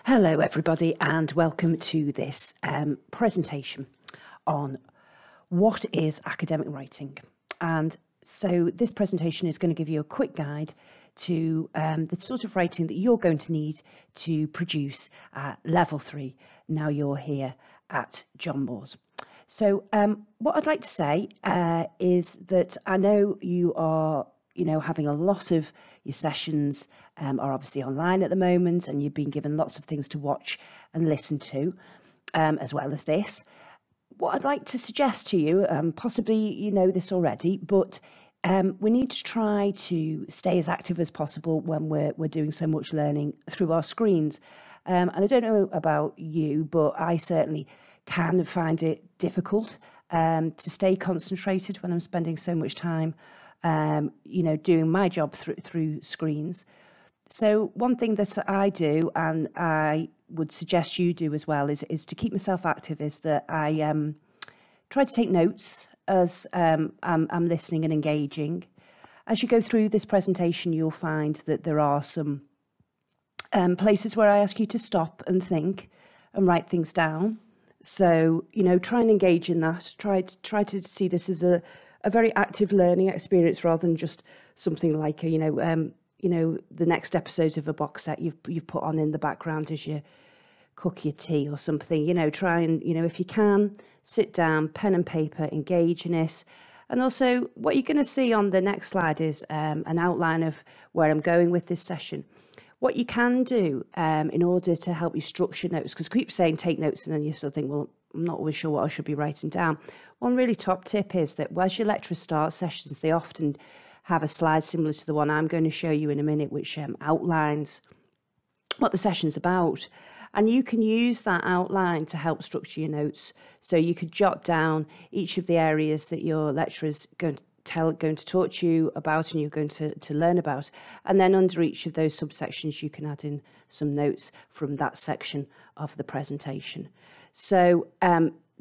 Hello everybody and welcome to this presentation on what is academic writing. And so this presentation is going to give you a quick guide to the sort of writing that you're going to need to produce at level 3 now you're here at John Moores. So what I'd like to say is that I know you are having a lot of your sessions are obviously online at the moment, and you've been given lots of things to watch and listen to, as well as this. What I'd like to suggest to you, possibly you know this already, but we need to try to stay as active as possible when we're doing so much learning through our screens. And I don't know about you, but I certainly can find it difficult to stay concentrated when I'm spending so much time doing my job through screens. So one thing that I do, and I would suggest you do as well, is to keep myself active, is that I try to take notes as I'm listening and engaging. As you go through this presentation, you'll find that there are some places where I ask you to stop and think and write things down. So, try and engage in that. Try to see this as a very active learning experience rather than just something like the next episode of a box set you've put on in the background as you cook your tea or something. Try and if you can, sit down, pen and paper, engage in it. And also what you're going to see on the next slide is an outline of where I'm going with this session. What you can do in order to help you structure notes, because I keep saying take notes and then you sort of think, well, I'm not always sure what I should be writing down. One really top tip is that as your lecturers start sessions, they often have a slide similar to the one I'm going to show you in a minute, which outlines what the session's about. And you can use that outline to help structure your notes. So you could jot down each of the areas that your lecturer's going to talk to you about and you're going to learn about. And then under each of those subsections, you can add in some notes from that section of the presentation. So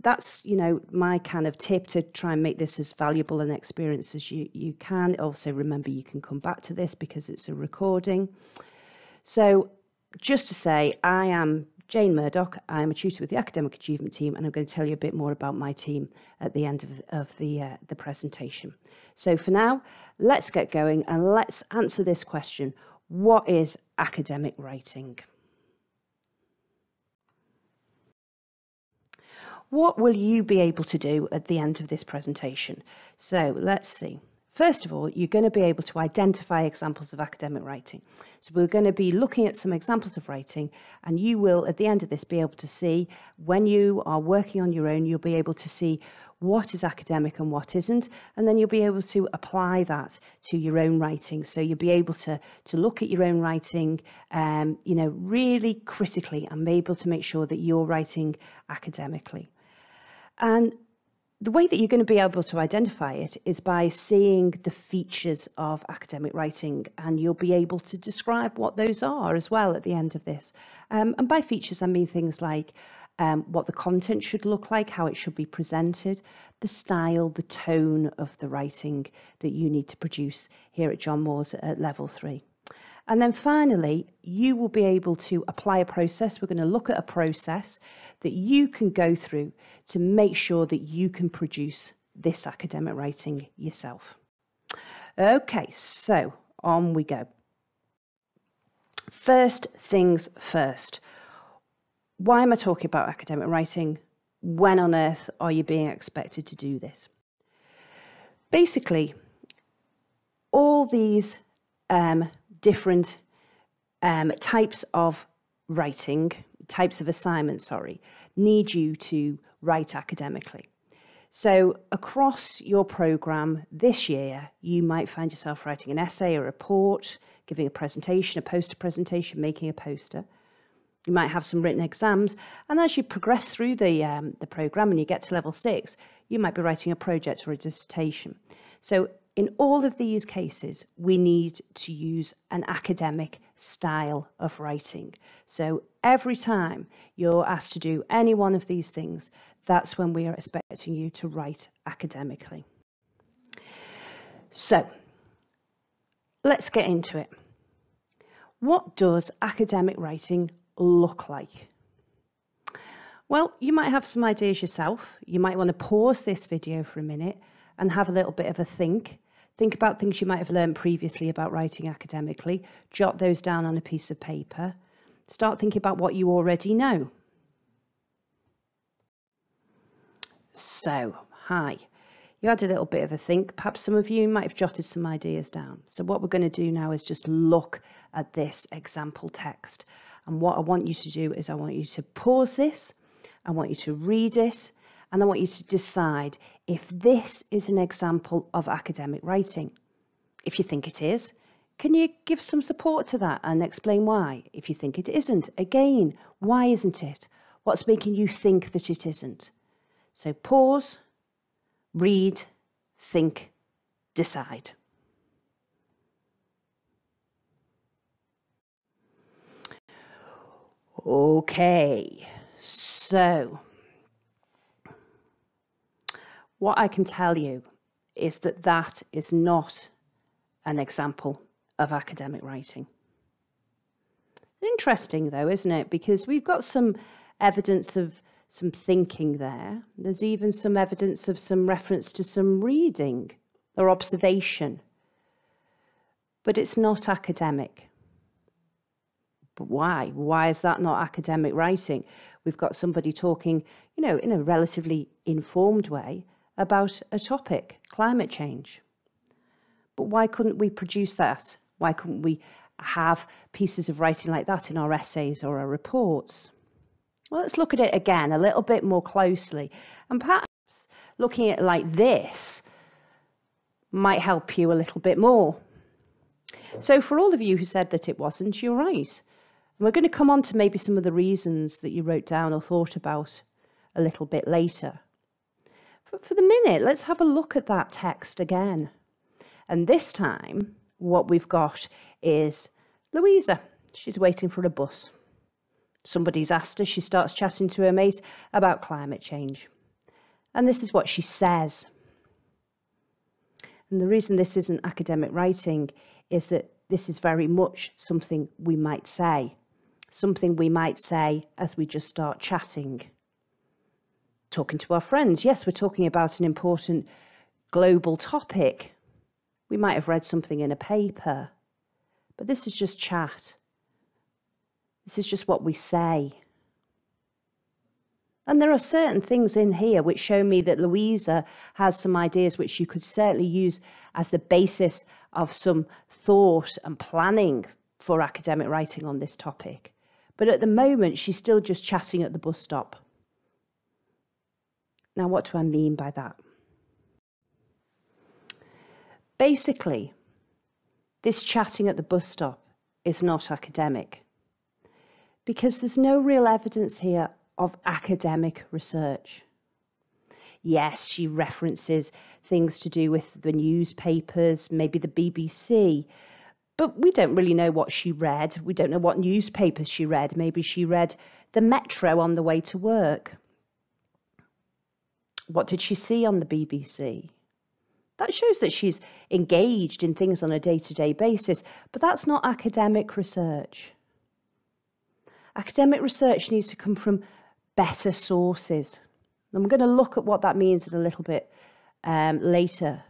that's, my kind of tip to try and make this as valuable an experience as you can. Also, remember, you can come back to this because it's a recording. So just to say, I am Jane Murdoch. I am a tutor with the Academic Achievement Team, and I'm going to tell you a bit more about my team at the end of the presentation. So for now, let's get going and let's answer this question. What is academic writing? What will you be able to do at the end of this presentation? So let's see. First of all, you're going to be able to identify examples of academic writing. So we're going to be looking at some examples of writing, and you will, at the end of this, be able to see, when you are working on your own, you'll be able to see what is academic and what isn't, and then you'll be able to apply that to your own writing. So you'll be able to look at your own writing, really critically, and be able to make sure that you're writing academically. And the way that you're going to be able to identify it is by seeing the features of academic writing, and you'll be able to describe what those are as well at the end of this. And by features, I mean things like what the content should look like, how it should be presented, the style, the tone of the writing that you need to produce here at John Moores at level 3. And then finally, you will be able to apply a process. We're going to look at a process that you can go through to make sure that you can produce this academic writing yourself. Okay, so on we go. First things first. Why am I talking about academic writing? When on earth are you being expected to do this? Basically, all these different types of writing, types of assignments, need you to write academically. So across your programme this year, you might find yourself writing an essay, a report, giving a presentation, a poster presentation, making a poster. You might have some written exams, and as you progress through the programme and you get to level 6, you might be writing a project or a dissertation. So in all of these cases, we need to use an academic style of writing. So every time you're asked to do any one of these things, that's when we are expecting you to write academically. So let's get into it. What does academic writing look like? Well, you might have some ideas yourself. You might want to pause this video for a minute and have a little bit of a think. Think about things you might have learned previously about writing academically. Jot those down on a piece of paper. Start thinking about what you already know. So, hi. You had a little bit of a think. Perhaps some of you might have jotted some ideas down. So what we're going to do now is just look at this example text. And what I want you to do is I want you to pause this. I want you to read it. And I want you to decide if this is an example of academic writing. If you think it is, can you give some support to that and explain why? If you think it isn't, again, why isn't it? What's making you think that it isn't? So pause, read, think, decide. Okay, so what I can tell you is that that is not an example of academic writing. Interesting though, isn't it? Because we've got some evidence of some thinking there. There's even some evidence of some reference to some reading or observation. But it's not academic. But why? Why is that not academic writing? We've got somebody talking, you know, in a relatively informed way about a topic, climate change. But why couldn't we produce that? Why couldn't we have pieces of writing like that in our essays or our reports? Well, let's look at it again a little bit more closely. And perhaps looking at it like this might help you a little bit more. So for all of you who said that it wasn't, you're right. And we're going to come on to maybe some of the reasons that you wrote down or thought about a little bit later. But for the minute, let's have a look at that text again. And this time, what we've got is Louisa. She's waiting for a bus. Somebody's asked her, she starts chatting to her mate about climate change. And this is what she says. And the reason this isn't academic writing is that this is very much something we might say. Something we might say as we just start chatting. Talking to our friends. Yes, we're talking about an important global topic. We might have read something in a paper. But this is just chat. This is just what we say. And there are certain things in here which show me that Louisa has some ideas which you could certainly use as the basis of some thought and planning for academic writing on this topic. But at the moment, she's still just chatting at the bus stop. Now, what do I mean by that? Basically, this chatting at the bus stop is not academic, because there's no real evidence here of academic research. Yes, she references things to do with the newspapers, maybe the BBC, but we don't really know what she read. We don't know what newspapers she read. Maybe she read the Metro on the way to work. What did she see on the BBC? That shows that she's engaged in things on a day-to-day basis, but that's not academic research. Academic research needs to come from better sources. And we're going to look at what that means in a little bit later.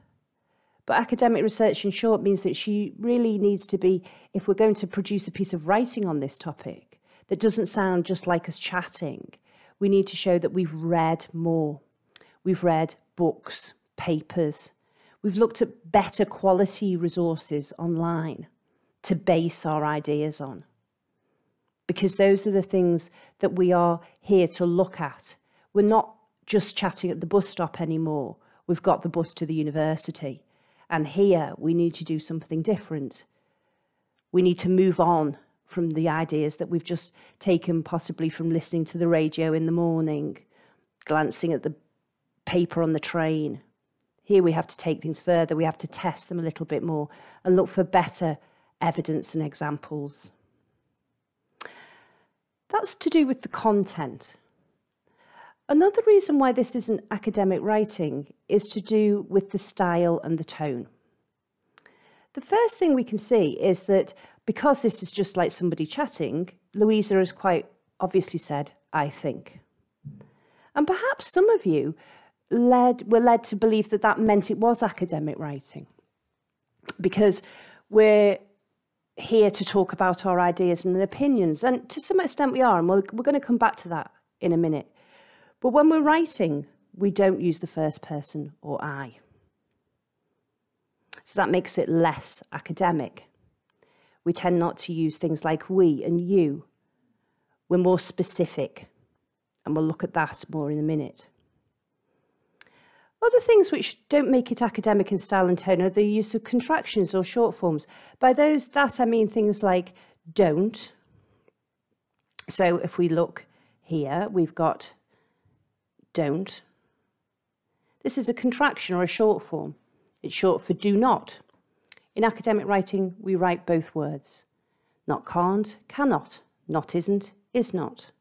But academic research, in short, means that she really needs to be, if we're going to produce a piece of writing on this topic that doesn't sound just like us chatting, we need to show that we've read more. We've read books, papers. We've looked at better quality resources online to base our ideas on. Because those are the things that we are here to look at. We're not just chatting at the bus stop anymore. We've got the bus to the university. And here we need to do something different. We need to move on from the ideas that we've just taken, possibly from listening to the radio in the morning, glancing at the paper on the train. Here we have to take things further. We have to test them a little bit more and look for better evidence and examples. That's to do with the content. Another reason why this isn't academic writing is to do with the style and the tone. The first thing we can see is that because this is just like somebody chatting, Louisa has quite obviously said, I think. And perhaps some of you were led to believe that that meant it was academic writing, because we're here to talk about our ideas and opinions. And to some extent we are, and we're going to come back to that in a minute. But when we're writing, we don't use the first person or I. So that makes it less academic. We tend not to use things like we and you. We're more specific, and we'll look at that more in a minute. Other things which don't make it academic in style and tone are the use of contractions or short forms. By that I mean things like don't. So if we look here, we've got don't. This is a contraction or a short form. It's short for do not. In academic writing, we write both words. Not can't, cannot. Not isn't, is not.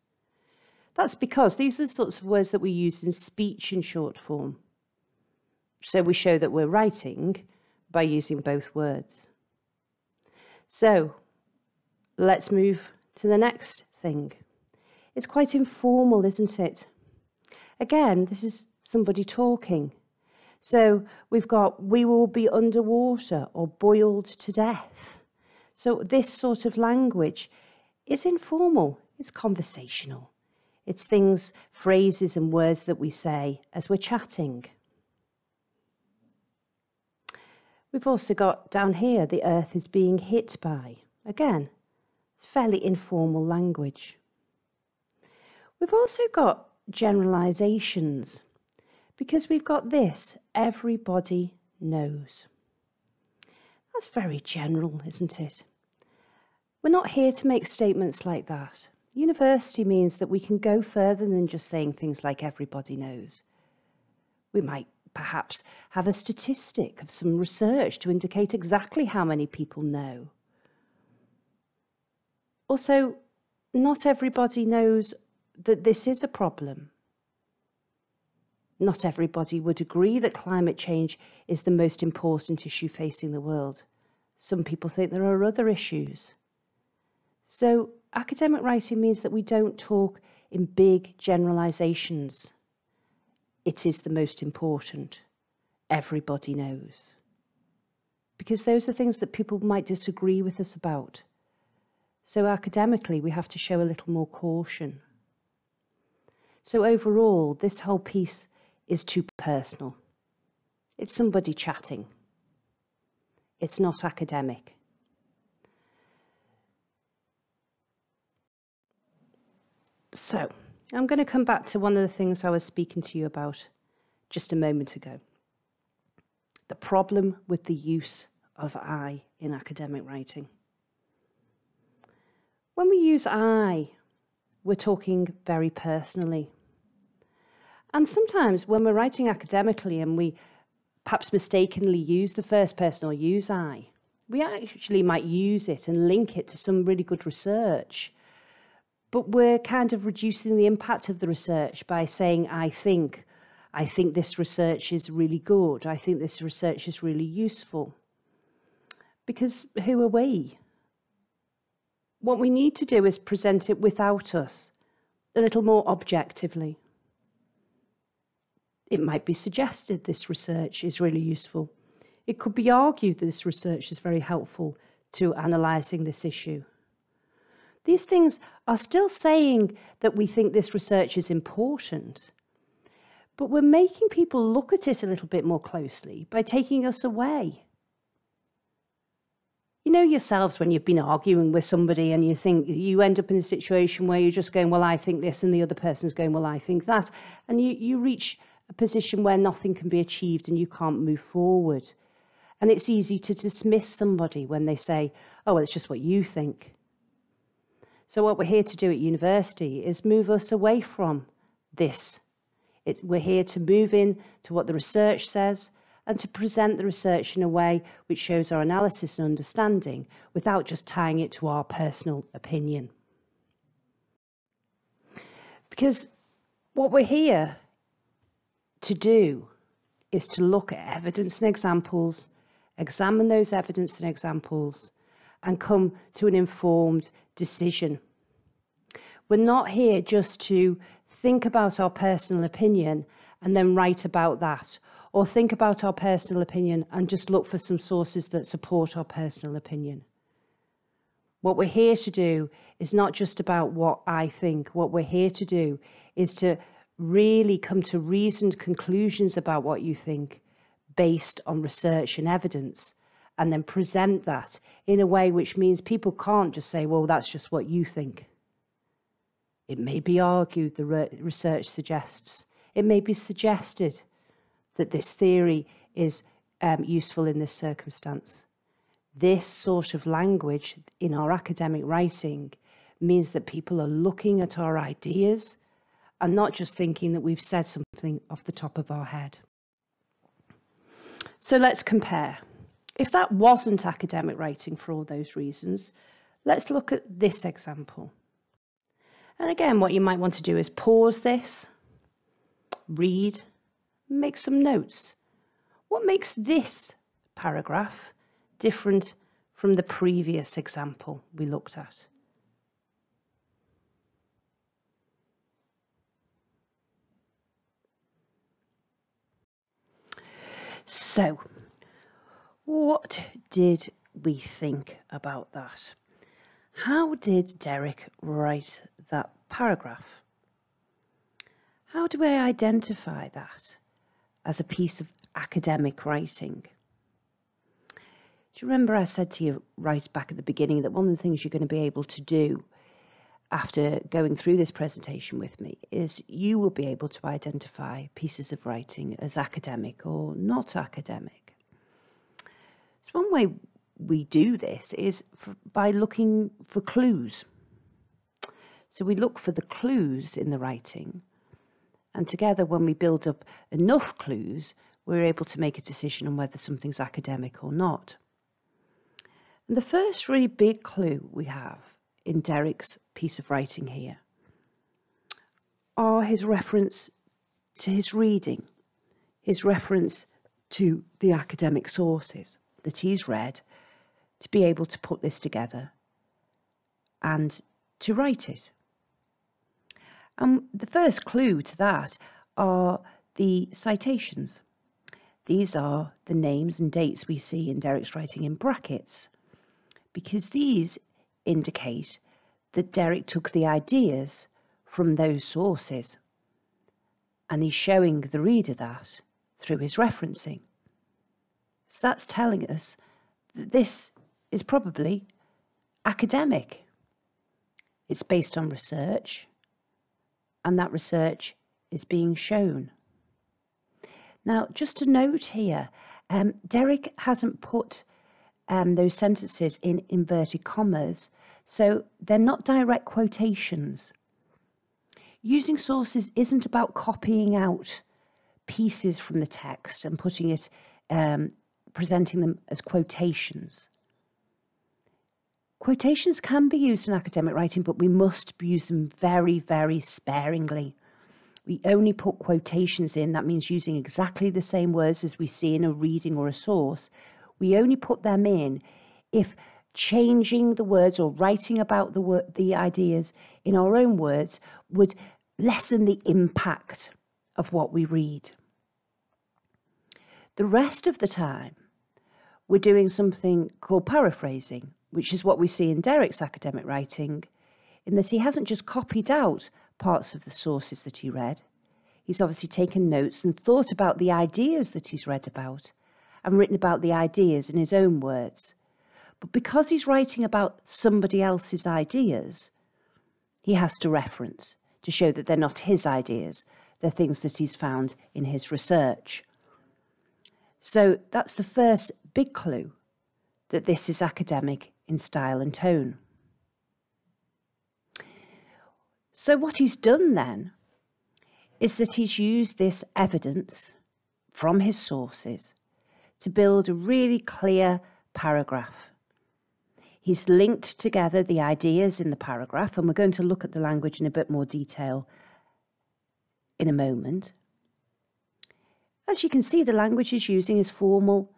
That's because these are the sorts of words that we use in speech in short form. So we show that we're writing by using both words. So let's move to the next thing. It's quite informal, isn't it? Again, this is somebody talking. So we've got, we will be underwater or boiled to death. So this sort of language is informal, it's conversational. It's things, phrases and words that we say as we're chatting. We've also got down here, the earth is being hit by. Again, it's fairly informal language. We've also got generalizations, because we've got this, everybody knows. That's very general, isn't it? We're not here to make statements like that. University means that we can go further than just saying things like everybody knows. We might perhaps have a statistic of some research to indicate exactly how many people know. Also, not everybody knows that this is a problem. Not everybody would agree that climate change is the most important issue facing the world. Some people think there are other issues. So academic writing means that we don't talk in big generalizations. It is the most important. Everybody knows. Because those are things that people might disagree with us about. So academically, we have to show a little more caution. So overall, this whole piece is too personal. It's somebody chatting. It's not academic. So, I'm going to come back to one of the things I was speaking to you about just a moment ago. The problem with the use of I in academic writing. When we use I, we're talking very personally. And sometimes when we're writing academically and we perhaps mistakenly use the first person or use I, we actually might use it and link it to some really good research. But we're kind of reducing the impact of the research by saying, I think this research is really good. I think this research is really useful. Because who are we? What we need to do is present it without us, a little more objectively. It might be suggested this research is really useful. It could be argued that this research is very helpful to analysing this issue. These things are still saying that we think this research is important, but we're making people look at it a little bit more closely by taking us away. You know yourselves when you've been arguing with somebody and you end up in a situation where you're just going, well, I think this, and the other person's going, well, I think that. And you reach a position where nothing can be achieved and you can't move forward. And it's easy to dismiss somebody when they say, oh, well, it's just what you think. So what we're here to do at university is move us away from this. We're here to move in to what the research says and to present the research in a way which shows our analysis and understanding without just tying it to our personal opinion. Because what we're here to do is to look at evidence and examples examine those evidence and examples, and come to an informed decision. We're not here just to think about our personal opinion and then write about that, or think about our personal opinion and just look for some sources that support our personal opinion. What we're here to do is not just about what I think. What we're here to do is to really come to reasoned conclusions about what you think based on research and evidence, and then present that in a way which means people can't just say, well, that's just what you think. It may be argued, the research suggests. It may be suggested that this theory is useful in this circumstance. This sort of language in our academic writing means that people are looking at our ideas and not just thinking that we've said something off the top of our head. So let's compare. If that wasn't academic writing for all those reasons, let's look at this example. And again, what you might want to do is pause this, read, make some notes. What makes this paragraph different from the previous example we looked at? So, what did we think about that? How did Derek write that paragraph? How do I identify that as a piece of academic writing? Do you remember I said to you right back at the beginning that one of the things you're going to be able to do after going through this presentation with me is you will be able to identify pieces of writing as academic or not academic. So one way we do this is by looking for clues. So we look for the clues in the writing, and together when we build up enough clues, we're able to make a decision on whether something's academic or not. And the first really big clue we have in Derek's piece of writing here are his reference to his reading, his reference to the academic sources that he's read to be able to put this together and to write it. And the first clue to that are the citations. These are the names and dates we see in Derek's writing in brackets, because these indicate that Derek took the ideas from those sources, and he's showing the reader that through his referencing. So that's telling us that this is probably academic. It's based on research, and that research is being shown. Now, just a note here, Derek hasn't put those sentences in inverted commas, so they're not direct quotations. Using sources isn't about copying out pieces from the text and putting it, presenting them as quotations. Quotations can be used in academic writing, but we must use them very, very sparingly. We only put quotations in, that means using exactly the same words as we see in a reading or a source. We only put them in if changing the words or writing about the ideas in our own words would lessen the impact of what we read. The rest of the time, we're doing something called paraphrasing, which is what we see in Derek's academic writing, in that he hasn't just copied out parts of the sources that he read. He's obviously taken notes and thought about the ideas that he's read about and written about the ideas in his own words. But because he's writing about somebody else's ideas, he has to reference to show that they're not his ideas, they're things that he's found in his research. So that's the first big clue that this is academic in style and tone. So what he's done then is that he's used this evidence from his sources to build a really clear paragraph. He's linked together the ideas in the paragraph, and we're going to look at the language in a bit more detail in a moment. As you can see, the language he's using is formal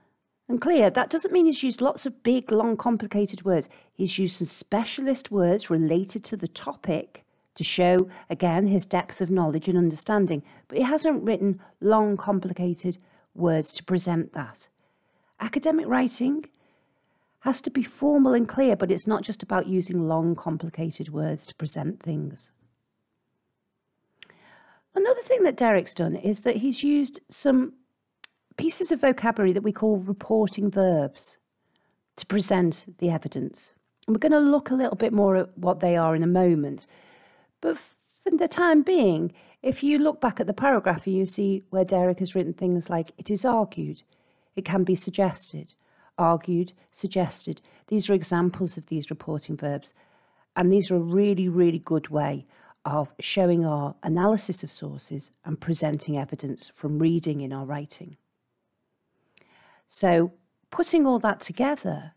and clear, that doesn't mean he's used lots of big, long, complicated words. He's used some specialist words related to the topic to show, again, his depth of knowledge and understanding. But he hasn't written long, complicated words to present that. Academic writing has to be formal and clear, but it's not just about using long, complicated words to present things. Another thing that Derek's done is that he's used some pieces of vocabulary that we call reporting verbs to present the evidence. And we're going to look a little bit more at what they are in a moment. But for the time being, if you look back at the paragraph, you see where Derek has written things like, it is argued, it can be suggested, argued, suggested. These are examples of these reporting verbs. And these are a really, really good way of showing our analysis of sources and presenting evidence from reading in our writing. So putting all that together,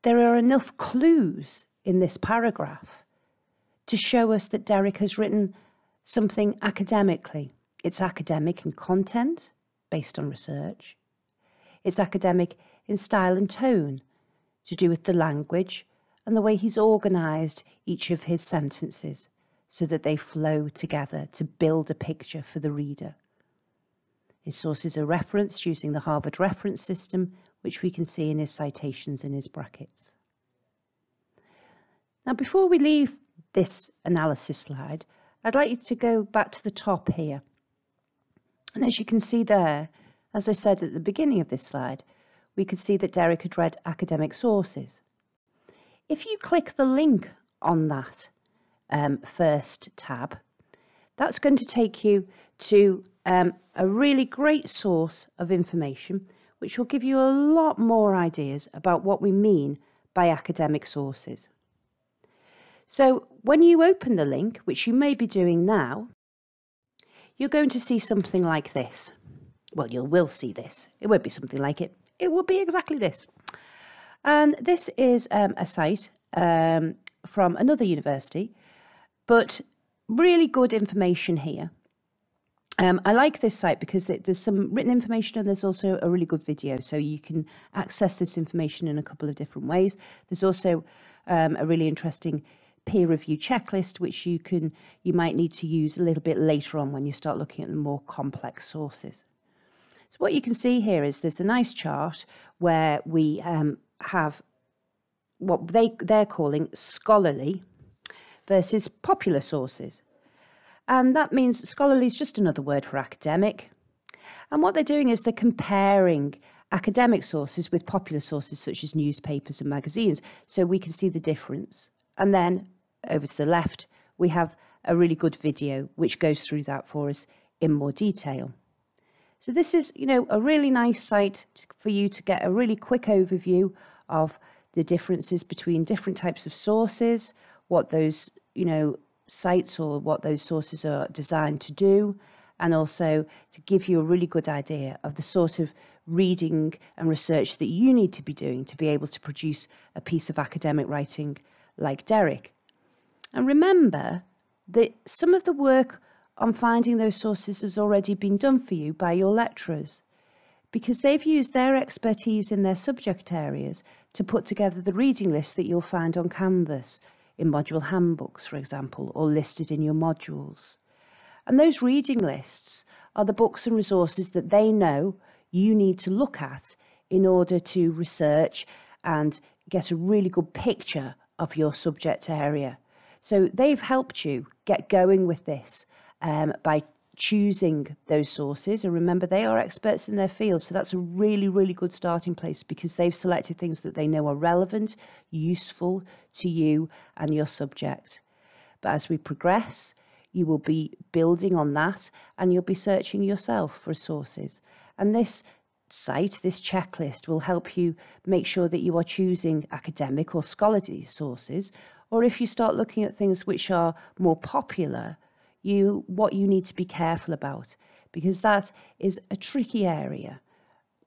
there are enough clues in this paragraph to show us that Derek has written something academically. It's academic in content, based on research. It's academic in style and tone, to do with the language and the way he's organised each of his sentences so that they flow together to build a picture for the reader. His sources are referenced using the Harvard reference system, which we can see in his citations in his brackets. Now, before we leave this analysis slide, I'd like you to go back to the top here. And as you can see there, as I said at the beginning of this slide, we could see that Derek had read academic sources. If you click the link on that first tab, that's going to take you to a really great source of information, which will give you a lot more ideas about what we mean by academic sources. So when you open the link, which you may be doing now, you're going to see something like this. Well, you will see this. It won't be something like it. It will be exactly this. And this is a site from another university, but really good information here. I like this site because there's some written information and there's also a really good video, so you can access this information in a couple of different ways. There's also a really interesting peer review checklist, which you might need to use a little bit later on when you start looking at the more complex sources. So what you can see here is there's a nice chart where we have what they're calling scholarly versus popular sources. And that means scholarly is just another word for academic. And what they're doing is they're comparing academic sources with popular sources such as newspapers and magazines, so we can see the difference. And then over to the left, we have a really good video which goes through that for us in more detail. So this is, a really nice site for you to get a really quick overview of the differences between different types of sources, what those, sites or what those sources are designed to do, and also to give you a really good idea of the sort of reading and research that you need to be doing to be able to produce a piece of academic writing like Derek. And remember that some of the work on finding those sources has already been done for you by your lecturers, because they've used their expertise in their subject areas to put together the reading list that you'll find on Canvas in module handbooks, for example, or listed in your modules. And those reading lists are the books and resources that they know you need to look at in order to research and get a really good picture of your subject area. So they've helped you get going with this by choosing those sources. And remember, they are experts in their field, so that's a really, really good starting place because they've selected things that they know are relevant, useful to you and your subject. But as we progress, you will be building on that and you'll be searching yourself for sources. And this site, this checklist, will help you make sure that you are choosing academic or scholarly sources, or if you start looking at things which are more popular, what you need to be careful about, because that is a tricky area.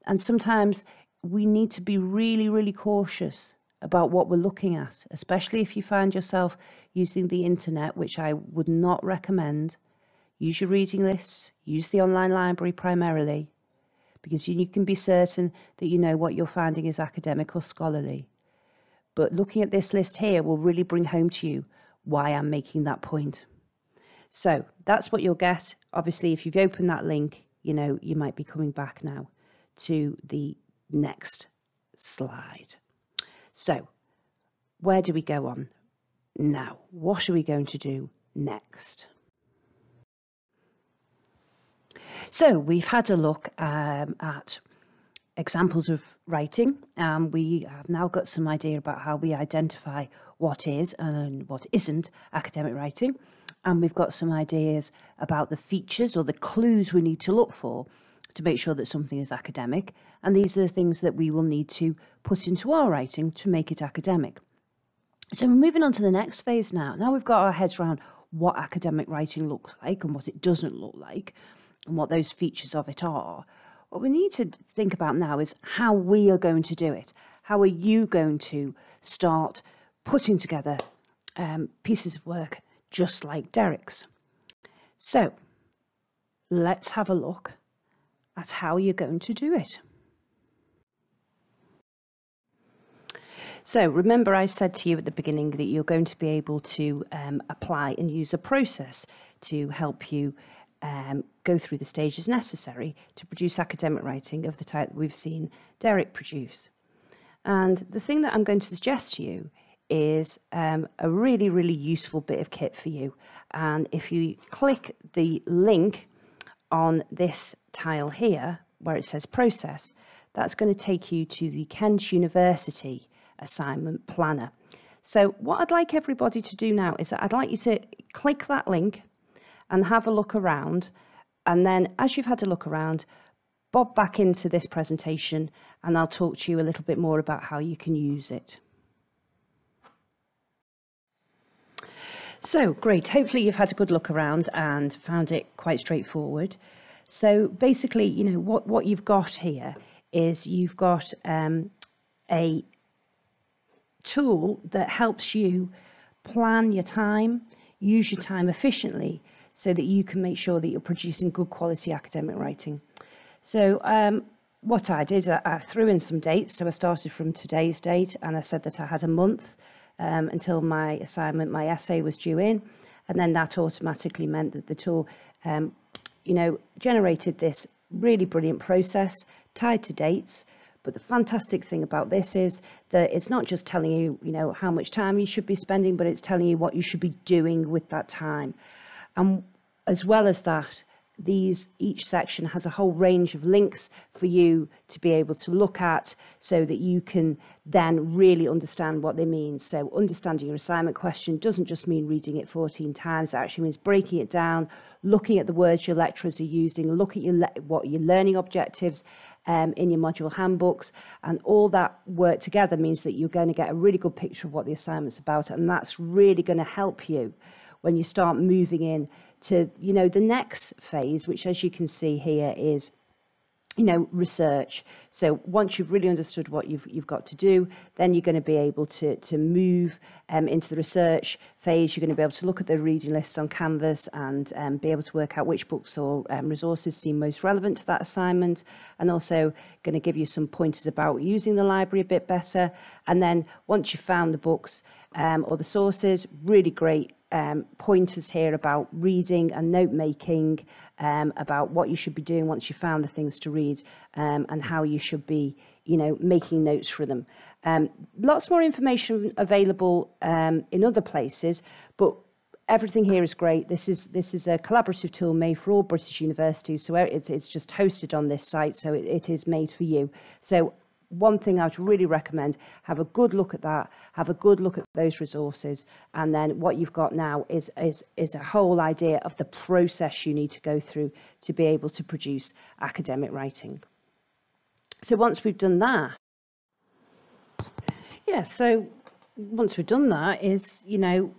And sometimes we need to be really, really cautious about what we're looking at, especially if you find yourself using the internet, which I would not recommend. Use your reading lists, use the online library primarily, because you can be certain that you know what you're finding is academic or scholarly. But looking at this list here will really bring home to you why I'm making that point. So that's what you'll get. Obviously, if you've opened that link, you might be coming back now to the next slide. So where do we go on now? What are we going to do next? So we've had a look at examples of writing. We have now got some idea about how we identify what is and what isn't academic writing. And we've got some ideas about the features or the clues we need to look for to make sure that something is academic. And these are the things that we will need to put into our writing to make it academic. So we're moving on to the next phase now. Now we've got our heads around what academic writing looks like and what it doesn't look like and what those features of it are. What we need to think about now is how we are going to do it. How are you going to start putting together pieces of work just like Derek's? So let's have a look at how you're going to do it. So remember, I said to you at the beginning that you're going to be able to apply and use a process to help you go through the stages necessary to produce academic writing of the type that we've seen Derek produce. And the thing that I'm going to suggest to you is a really, really useful bit of kit for you. And if you click the link on this tile here, where it says process, that's going to take you to the Kent University assignment planner. So what I'd like everybody to do now is that I'd like you to click that link and have a look around. And then as you've had a look around, bob back into this presentation and I'll talk to you a little bit more about how you can use it. So great, hopefully you've had a good look around and found it quite straightforward. So basically, what you've got here is you've got a tool that helps you plan your time, use your time efficiently so that you can make sure that you're producing good quality academic writing. So what I did, I threw in some dates. So I started from today's date and I said that I had a month until my assignment, my essay was due in. And then that automatically meant that the tool, generated this really brilliant process tied to dates. But the fantastic thing about this is that it's not just telling you, how much time you should be spending, but it's telling you what you should be doing with that time. And as well as that, each section has a whole range of links for you to be able to look at so that you can then really understand what they mean. So understanding your assignment question doesn't just mean reading it 14 times. It actually means breaking it down, looking at the words your lecturers are using, look at what your learning objectives in your module handbooks, and all that work together means that you're going to get a really good picture of what the assignment's about, and that's really going to help you when you start moving in to the next phase, which, as you can see here, is research. So once you've really understood what you've got to do, then you're going to be able to move into the research phase. You're going to be able to look at the reading lists on Canvas and be able to work out which books or resources seem most relevant to that assignment, and also going to give you some pointers about using the library a bit better. And then once you've found the books or the sources, really great pointers here about reading and note making, about what you should be doing once you found the things to read, and how you should be, making notes for them. Lots more information available in other places, but everything here is great. This is a collaborative tool made for all British universities, so it's just hosted on this site, so it is made for you. So one thing I would really recommend, have a good look at that, have a good look at those resources, and then what you've got now is a whole idea of the process you need to go through to be able to produce academic writing. So once we've done that,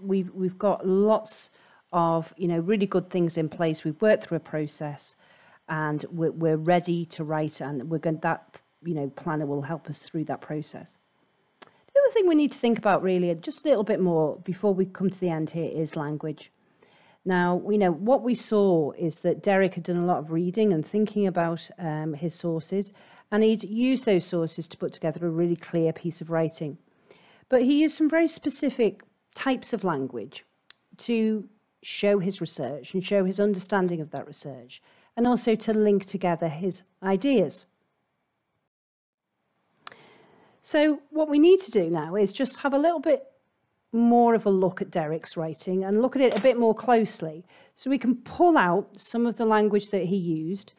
we've got lots of, really good things in place. We've worked through a process and we're ready to write, and planner will help us through that process. The other thing we need to think about really, just a little bit more before we come to the end here, is language. Now, what we saw is that Derek had done a lot of reading and thinking about his sources, and he'd used those sources to put together a really clear piece of writing. But he used some very specific types of language to show his research and show his understanding of that research, and also to link together his ideas. So what we need to do now is just have a little bit more of a look at Derek's writing and look at it a bit more closely, so we can pull out some of the language that he used,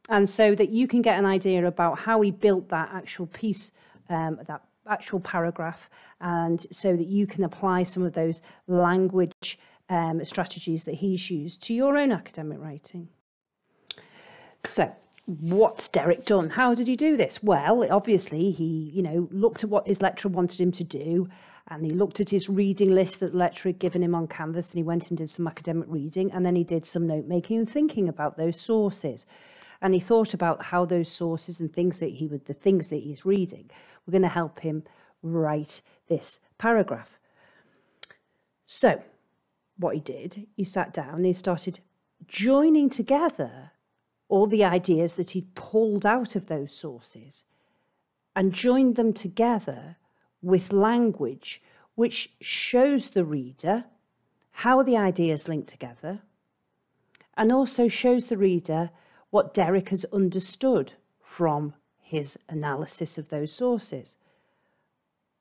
and so that you can get an idea about how he built that actual piece, that actual paragraph, and so that you can apply some of those language strategies that he's used to your own academic writing. So what's Derek done? How did he do this? Well, obviously he, looked at what his lecturer wanted him to do, and he looked at his reading list that the lecturer had given him on Canvas, and he went and did some academic reading, and then he did some note making and thinking about those sources. And he thought about how those sources and the things that he's reading were going to help him write this paragraph. So what he did, he sat down and he started joining together all the ideas that he'd pulled out of those sources and joined them together with language which shows the reader how the ideas link together, and also shows the reader what Derek has understood from his analysis of those sources.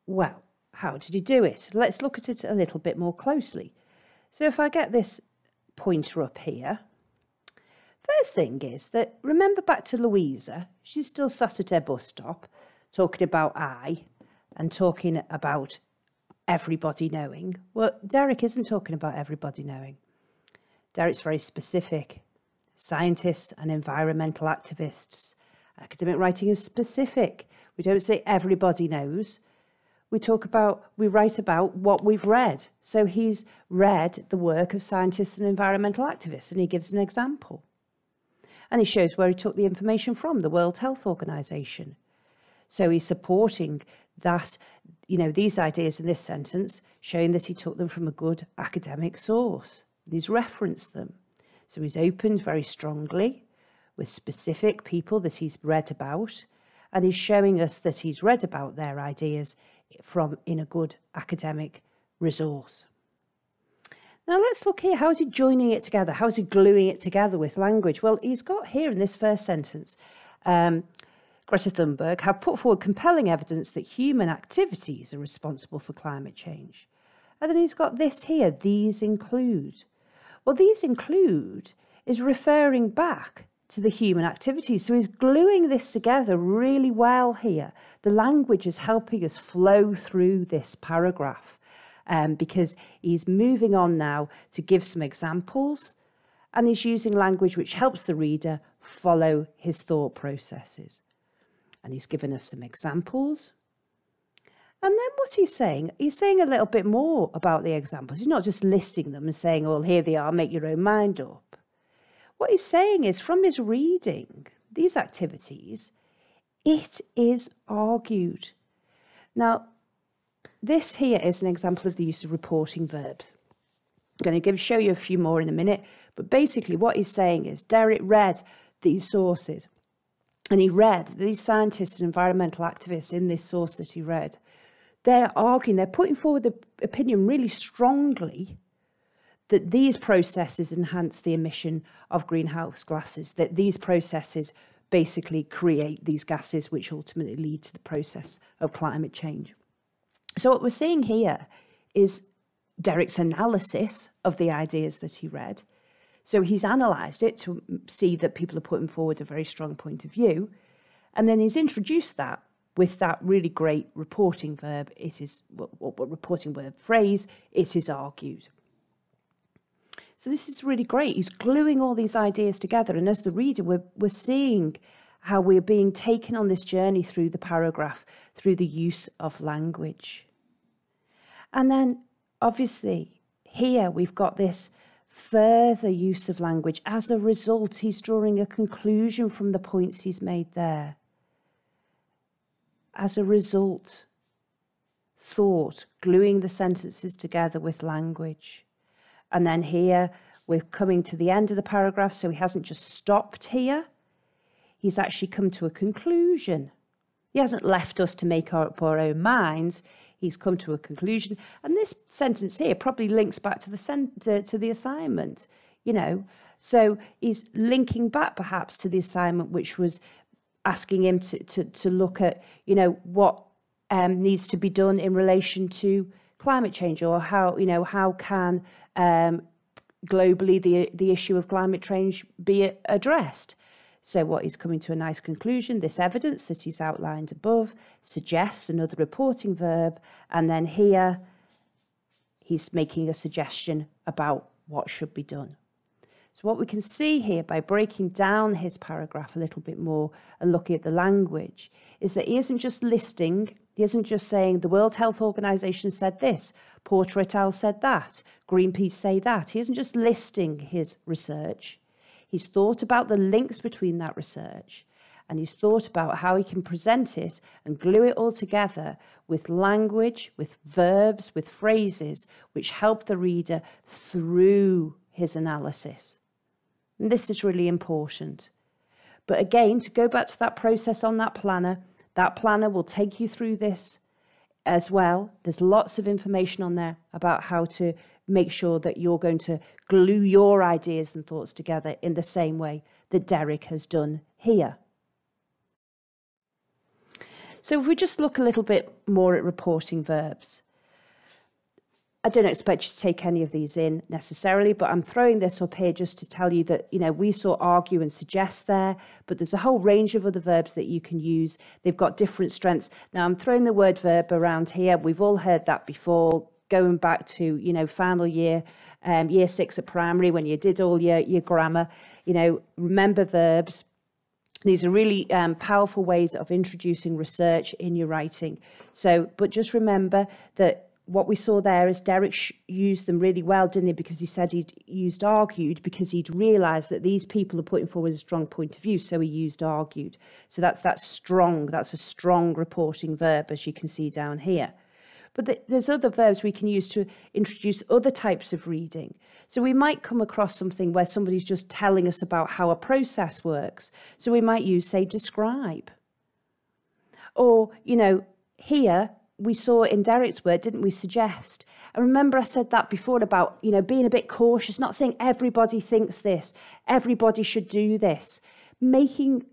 Well, how did he do it? Let's look at it a little bit more closely. So if I get this pointer up here, first thing is that, remember back to Louisa, she's still sat at her bus stop talking about I and talking about everybody knowing. Well, Derek isn't talking about everybody knowing. Derek's very specific. Scientists and environmental activists. Academic writing is specific. We don't say everybody knows. We write about what we've read. So he's read the work of scientists and environmental activists, and he gives an example. And he shows where he took the information from, the World Health Organization. So he's supporting that, these ideas in this sentence, showing that he took them from a good academic source. He's referenced them. So he's opened very strongly with specific people that he's read about, and he's showing us that he's read about their ideas in a good academic resource. Now let's look here. How is he joining it together? How is he gluing it together with language? Well, he's got here in this first sentence, Greta Thunberg have put forward compelling evidence that human activities are responsible for climate change. And then he's got this here, these include. Well, these include is referring back to the human activities. So he's gluing this together really well here. The language is helping us flow through this paragraph because he's moving on now to give some examples, and he's using language which helps the reader follow his thought processes. And he's given us some examples. And then what he's saying a little bit more about the examples. He's not just listing them and saying, oh, here they are, make your own mind up. What he's saying is, from his reading, these activities, it is argued. Now, this here is an example of the use of reporting verbs. I'm going to show you a few more in a minute, but basically what he's saying is Derek read these sources, and he read these scientists and environmental activists in this source that he read. They're arguing, they're putting forward the opinion really strongly that these processes enhance the emission of greenhouse gases, that these processes basically create these gases which ultimately lead to the process of climate change. So what we're seeing here is Derek's analysis of the ideas that he read. So he's analysed it to see that people are putting forward a very strong point of view, and then he's introduced that with that really great reporting verb. It is what reporting verb phrase, it is argued. So this is really great. He's gluing all these ideas together, and as the reader, we're seeing how we're being taken on this journey through the paragraph, through the use of language. And then, obviously, here we've got this further use of language. As a result, he's drawing a conclusion from the points he's made there. As a result, thought, gluing the sentences together with language. And then here We're coming to the end of the paragraph, so he hasn't just stopped here. He's actually come to a conclusion. He hasn't left us to make up our own minds. He's come to a conclusion. And this sentence here probably links back to the assignment, you know. So he's linking back perhaps to the assignment, which was asking him to look at, you know, what needs to be done in relation to climate change, or how, you know, how can globally the issue of climate change be addressed. So what he's coming to a nice conclusion, this evidence that he's outlined above suggests another reporting verb, and then here he's making a suggestion about what should be done. So what we can see here by breaking down his paragraph a little bit more and looking at the language is that he isn't just listing, he isn't just saying the World Health Organization said this, Porter et al. Said that, Greenpeace say that. He isn't just listing his research. He's thought about the links between that research, and he's thought about how he can present it and glue it all together with language, with verbs, with phrases which help the reader through his analysis. And this is really important. But again, to go back to that process on that planner will take you through this as well. There's lots of information on there about how to make sure that you're going to glue your ideas and thoughts together in the same way that Derek has done here. So if we just look a little bit more at reporting verbs, I don't expect you to take any of these in necessarily, but I'm throwing this up here just to tell you that, you know, we saw argue and suggest there, but there's a whole range of other verbs that you can use. They've got different strengths. Now, I'm throwing the word verb around here. We've all heard that before, going back to, you know, final year, year 6 at primary, when you did all your grammar. You know, remember verbs. These are really powerful ways of introducing research in your writing. So, but just remember that what we saw there is Derek used them really well, didn't he? Because he said he'd used argued because he'd realised that these people are putting forward a strong point of view, so he used argued. So that's strong. That's a strong reporting verb, as you can see down here. But there's other verbs we can use to introduce other types of reading. So we might come across something where somebody's just telling us about how a process works. So we might use, say, describe. Or, you know, here we saw in Derek's word, didn't we, suggest. And remember I said that before about, you know, being a bit cautious, not saying everybody thinks this, everybody should do this. Making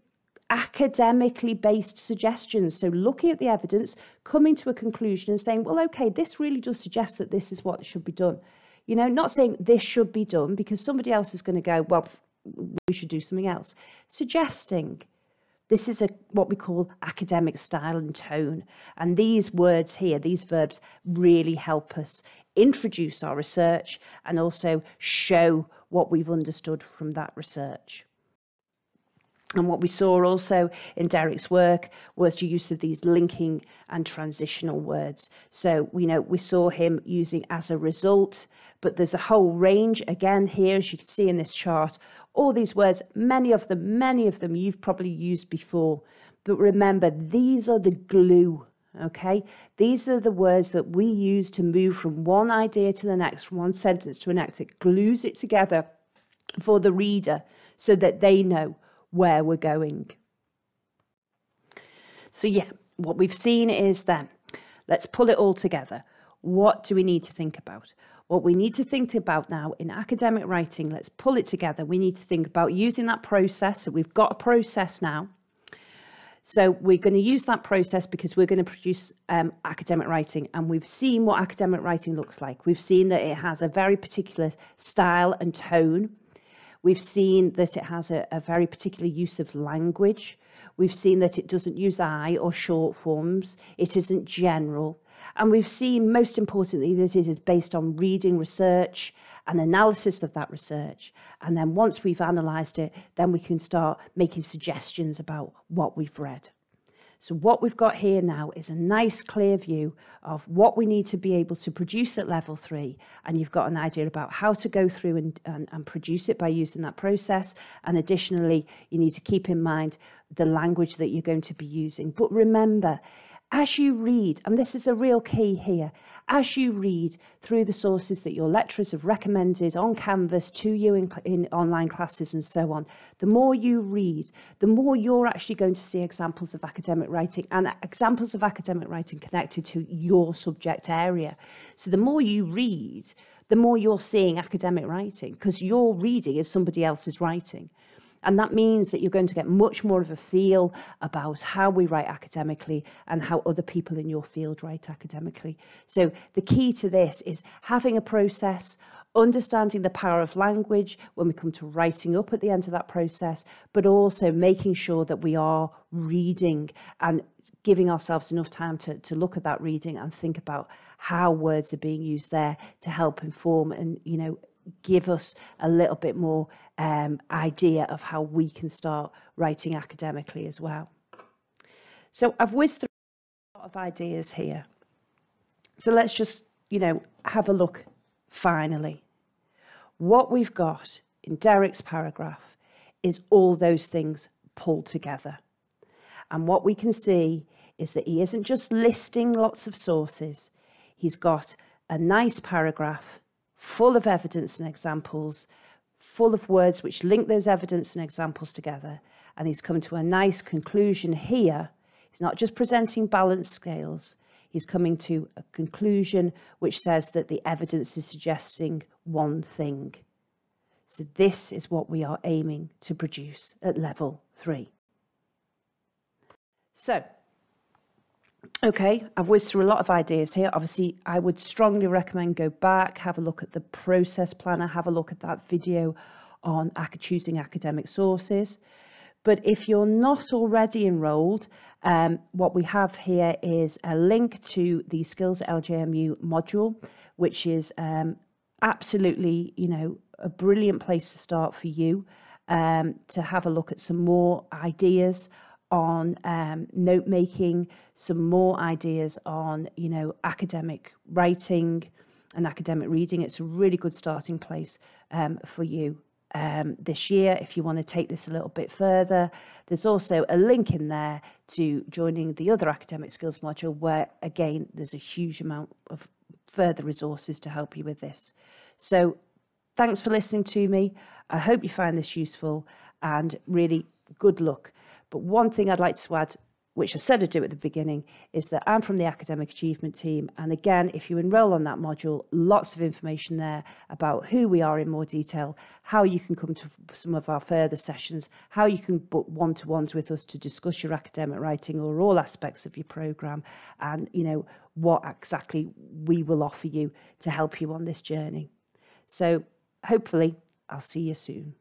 academically based suggestions. So looking at the evidence, coming to a conclusion and saying, well, okay, this really does suggest that this is what should be done. You know, not saying this should be done because somebody else is going to go, well, we should do something else. Suggesting. This is what we call academic style and tone. And these words here, these verbs, really help us introduce our research and also show what we've understood from that research. And what we saw also in Derek's work was the use of these linking and transitional words. So, you know, we saw him using as a result, but there's a whole range again here, as you can see in this chart, all these words, many of them you've probably used before. But remember, these are the glue, okay? These are the words that we use to move from one idea to the next, from one sentence to the next. It glues it together for the reader so that they know where we're going. So yeah, what we've seen is then, let's pull it all together. What do we need to think about? What we need to think about now in academic writing, let's pull it together. We need to think about using that process. So we've got a process now. So we're going to use that process because we're going to produce academic writing. And we've seen what academic writing looks like. We've seen that it has a very particular style and tone. We've seen that it has a very particular use of language. We've seen that it doesn't use I or short forms. It isn't general. And we've seen, most importantly, that it is based on reading research and analysis of that research. And then once we've analysed it, then we can start making suggestions about what we've read. So what we've got here now is a nice clear view of what we need to be able to produce at level 3. And you've got an idea about how to go through and produce it by using that process. And additionally, you need to keep in mind the language that you're going to be using. But remember, as you read, and this is a real key here, as you read through the sources that your lecturers have recommended on Canvas to you in online classes and so on, the more you read, the more you're actually going to see examples of academic writing and examples of academic writing connected to your subject area. So the more you read, the more you're seeing academic writing, because your reading is somebody else's writing. And that means that you're going to get much more of a feel about how we write academically and how other people in your field write academically. So the key to this is having a process, understanding the power of language when we come to writing up at the end of that process, but also making sure that we are reading and giving ourselves enough time to look at that reading and think about how words are being used there to help inform and, you know, give us a little bit more idea of how we can start writing academically as well. So I've whizzed through a lot of ideas here. So let's just, you know, have a look finally. What we've got in Derek's paragraph is all those things pulled together. And what we can see is that he isn't just listing lots of sources. He's got a nice paragraph full of evidence and examples, full of words which link those evidence and examples together. And he's come to a nice conclusion here. He's not just presenting balance scales. He's coming to a conclusion which says that the evidence is suggesting one thing. So this is what we are aiming to produce at level 3. So, okay, I've whizzed through a lot of ideas here. Obviously, I would strongly recommend go back, have a look at the process planner, have a look at that video on choosing academic sources. But if you're not already enrolled, what we have here is a link to the Skills at LJMU module, which is absolutely, you know, a brilliant place to start for you to have a look at some more ideas on note making, some more ideas on, you know, academic writing and academic reading. It's a really good starting place for you this year if you want to take this a little bit further. There's also a link in there to joining the other academic skills module where, again, there's a huge amount of further resources to help you with this. So thanks for listening to me. I hope you find this useful and really good luck. But one thing I'd like to add, which I said I'd do at the beginning, is that I'm from the Academic Achievement team. And again, if you enroll on that module, lots of information there about who we are in more detail, how you can come to some of our further sessions, how you can book one-to-ones with us to discuss your academic writing or all aspects of your programme, and, you know, what exactly we will offer you to help you on this journey. So hopefully I'll see you soon.